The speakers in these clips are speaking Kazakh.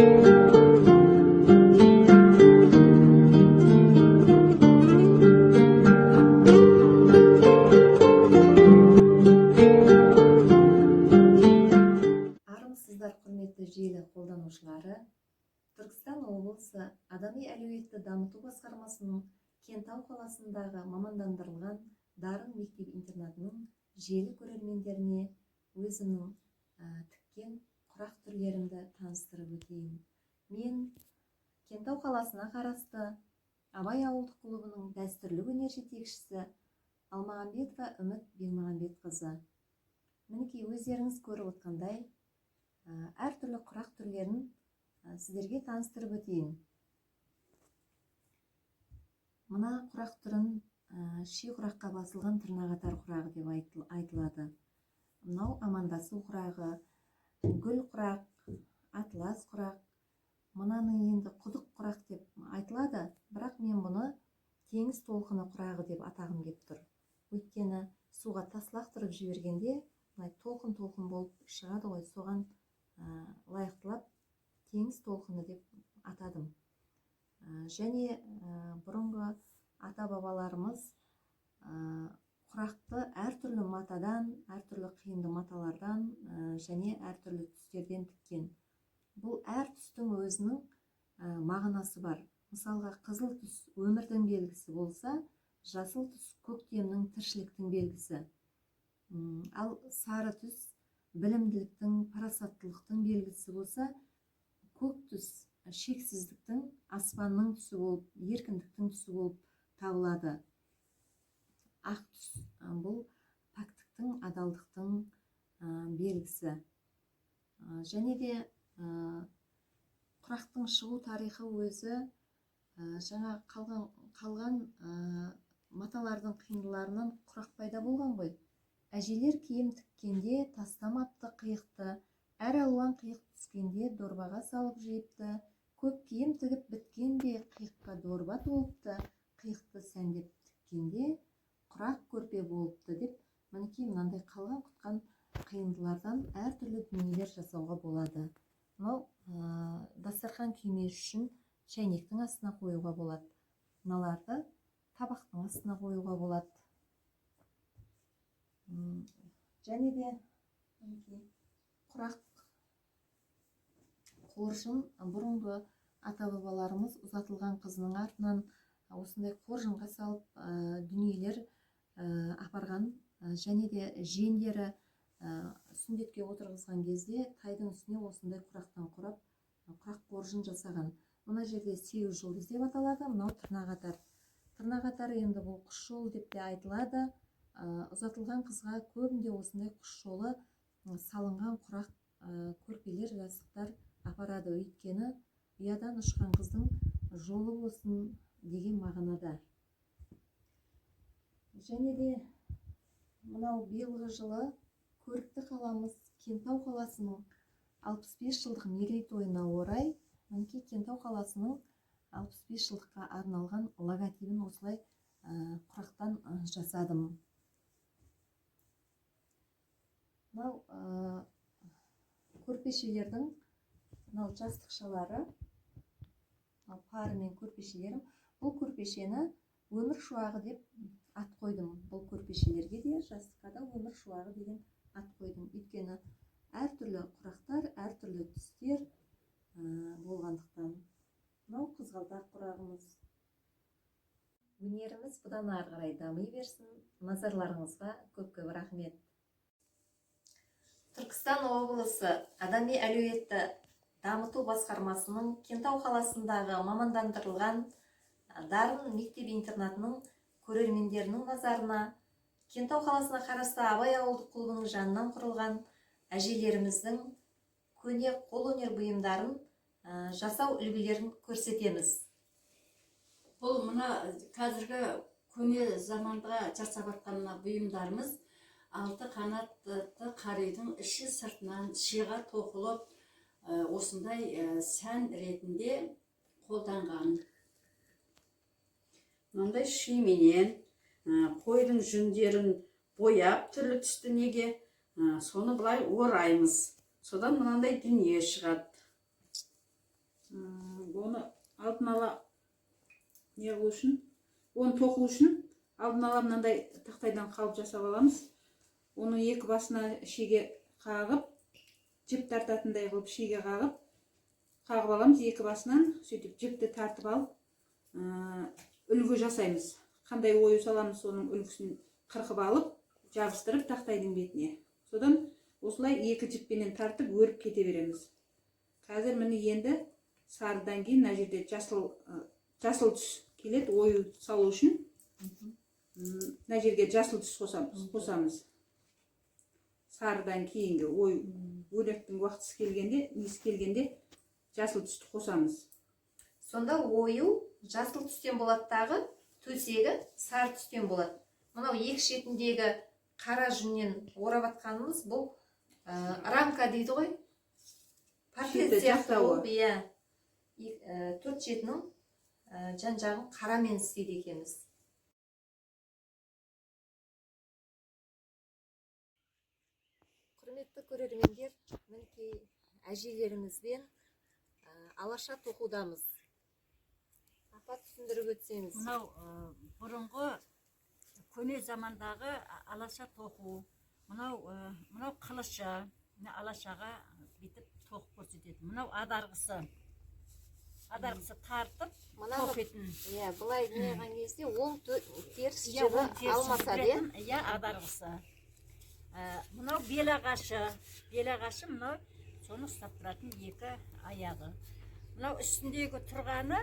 Армысыздар, құрметті желі қолданушылары. Түркістан облысы Адами әлеуетті дамыту басқармасының Кентау қаласындағы мамандандырылған Дарын мектеп-интернатының желі көрермендеріне өзімнің тіккен құрақ түрлерімді таныстырып өтейін. Мен Кентау қаласына қарасты Абай ауылдық клубының дәстүрлі өнер жетекшісі Алмағамбетова Үміт Бекмағамбетқызы. Мінекей өздеріңіз көріп отқандай, әртүрлі құрақ түрлерін сіздерге таныстырып өтейін. Мына құрақ түрін ши құраққа басылған тырнақатар құрағы деп айтылады. Мынау амандасу құрағы, гүл құрақ, атлас құрақ, мынаны енді құдық құрақ деп айтылады, бірақ мен бұны теңіз толқыны құрағы деп атағым келіп тұр. Өйткені суға тас лақтырып жібергенде толқын-толқын болып шығады ғой, соған лайықтылап теңіз толқыны деп атадым. Және бұрынғы ата-бабаларымыз құрақты әртүрлі матадан, әртүрлі қиынды маталардан және әртүрлі түстерден тіккен. Бұл әр түстің өзінің мағынасы бар. Мысалға, қызыл түс өмірдің белгісі болса, жасыл түс көктемнің, тіршіліктің белгісі. Ал сары түс білімділіктің, парасаттылықтың белгісі болса, көк түс шексіздіктің, аспанның түсі болып, еркіндіктің түсі болып табылады. Ақ түс бұл пәктіктің, адалдықтың белгісі. Және де құрақтың шығу тарихы өзі жаңа қалған маталардың қиындыларынан құрақ пайда болған ғой. Әжелер киім тіккенде тастамапты қиықты, әр алуан қиық түскенде дорбаға салып жиыпты, көп киім тігіп біткенде қиыққа дорба толыпты, қиықты сәндеп тіккенде құрақ көрпе болыпты деп, мінекей мынандай қалған құтқан қиындылардан әртүрлі дүниелер жасауға болады. Мынау дастархан күймес үшін шәйнектің астына қоюға болады. Мыналарды табақтың астына қоюға болады. Және де құрақ қоржын, бұрынғы ата-бабаларымыз ұзатылған қызының артынан осындай қоржынға салып дүниелер апарған. Және де жеңдері сүндетке отырғызған кезде тайдың үстіне осындай құрақтан құрап құрақ қоржын жасаған. Мына жерде 8 жұлдыз деп аталады. Мынау тырнақатар. Тырнақатар енді бұл құс жолы деп те айтылады. Ұзатылған қызға көбінде осындай құс жолы салынған құрақ көрпелер, жастықтар апарады. Өйткені ұядан ұшқан қыздың жолы болсын деген мағынада. Және де мынау биылғы жылы көрікті қаламыз Кентау қаласының 65 жылдық мерейтойына орай Кентау қаласының 65 жылдыққа арналған логотипін осылай құрақтан жасадым. Мынау көрпешелердің жастықшалары, пары мен көрпешелерім. Бұл көрпешені өмір шуағы деп ат қойдым. Бұл көрпешелерге де, жастыққа да өмір шуағы деген ат қойдым. Өйткені әртүрлі құрақтар, әртүрлі түстер болғандықтан. Мынау қызғалдақ құрағымыз. Өнеріміз бұдан ары қарай дами берсін. Назарларыңызға көп-көп рахмет. Түркістан облысы Адами әлеуетті дамыту басқармасының Кентау қаласындағы мамандандырылған Дарын мектеп-интернатының көрермендерінің назарына Кентау қаласына қарасты Абай ауылдық клубының жанынан құрылған әжелеріміздің көне қолөнер бұйымдарын жасау үлгілерін көрсетеміз. Бұл мына қазіргі көне заманға жасап жатқан бұйымдарымыз 6 қанатты қаридің іші сыртынан шиға тоқылып, осындай сән ретінде қолданған. Мынандай шименен қойдың жүндерін бояп түрлі түсті неге соны былай ораймыз. Содан мынандай дүние шығады. алдын ала не қылу үшін, оны тоқу үшін алдын ала мынандай тақтайдан қалып жасап аламыз. Оны екі басына шеге қағып, жіп тартатындай қылып шеге қағып аламыз екі басынан. Сөйтіп жіпті тартып алып, үлгі жасаймыз. Қандай ою саламыз, соның үлгісін қырқып алып, жабыстырып тақтайдың бетіне. Содан осылай екі жіппенен тартып өріп кете береміз. Қазір міне енді сарыдан кейін мына жерде жасыл түс келеді ою салу үшін. Мына жерге жасыл түс қосамыз. Сарыдан кейінгі ой өректің уақытысы келгенде, несі келгенде жасыл түсті қосамыз. Сонда ою жасыл түстен болады, дағы төсегі сары түстен болады. Мынау екі шетіндегі қара жүннен орап атқанымыз бұл рамка дейді ғой. Портрет сияқты болып, иә. Төрт шетінің жан-жағын қарамен істейді екенбіз. Құрметті көрермендер, мінекей әжелерімізбен алаша тоқудамыз. Апа, түсіндіріп өтсеңіз. Мынау бұрынғы көне замандағы алаша тоқу. Мынау қылышы, алашаға бүйтіп тоқып көрсетеді. Мынау адарғысы. Адарғысы тартып тоқитын. Иә, былай неған кезде оң теріс жағы алмаса де. Иә, адарғысы. Мынау белағашы. Белағашы мынау соны ұстап тұратын екі аяғы. Мынау үстіндегі тұрғаны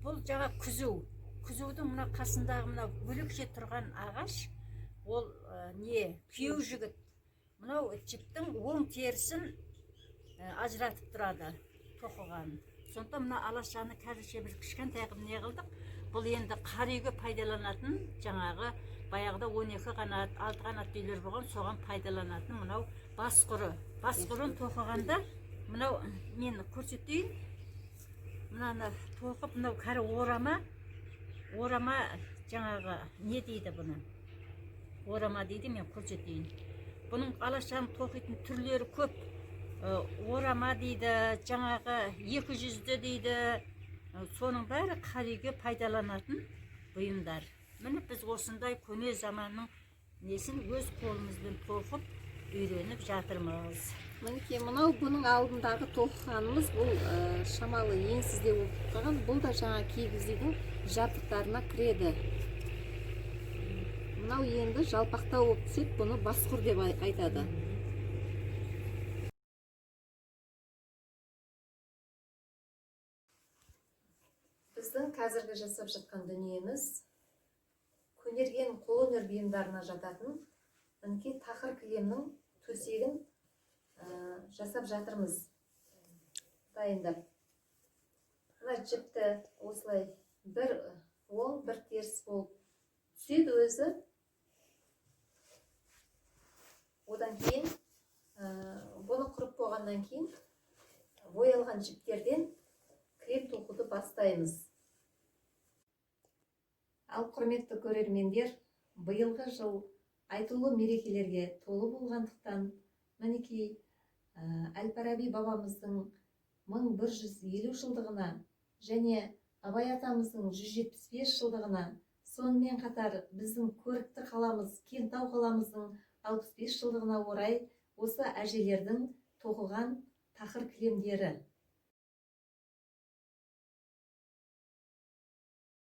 бұл жаңа күзу. Күзудің мына қасындағы мынау бөлекше тұрған ағаш, ол күйеу жігіт. Мынау жіптің оң терісін ажыратып тұрады тоқыған. Сондықтан мына алашаны қазірше бір кішкентай қылып не қылдық. Бұл енді қар үйге пайдаланатын, жаңағы баяғыда 12 қанат, 6 қанат үйлер болған, соған пайдаланатын мынау басқұры. Басқұрын тоқығанда мынау мен көрсетейін. Мынаны тоқып, мынау кәрі орама жаңағы не дейді бұны? Орама дейді, мен көрсетейін. Бұның алашаны тоқитын түрлері көп. Орама дейді, жаңағы 200-ді дейді. Соның бәрі қариге пайдаланатын бұйымдар. Міне біз осындай көне заманның несін өз қолымызбен тоқып үйреніп жатырмыз. Мінекей, мынау бұның алдындағы тоқығанымыз, бұл шамалы еңсізде болып қалған. Бұл да жаңа кигіздің жабдықтарына кіреді. Мынау енді жалпақтау болып түседі, бұны басқұр деп айтады. Біздің қазіргі жасап жатқан дүниеміз көнерген қолөнер бұйымдарына жататын мінекей тақыр кілемнің төсегін жасап жатырмыз. Дайындап. Мына жіпті осылай бір оң, бір теріс болып түседі өзі. Одан кейін бұны құрып болғаннан кейін боялған жіптерден крем тоқуды бастаймыз. Ал құрметті көрермендер, биылғы жыл айтулы мерекелерге толы болғандықтан, мінекей Әл-Фараби бабамыздың 1150 жылдығына және Абай атамыздың 175 жылдығына, сонымен қатар біздің көрікті қаламыз, Кентау қаламыздың 65 жылдығына орай осы әжелердің тоқыған тақыр кілемдері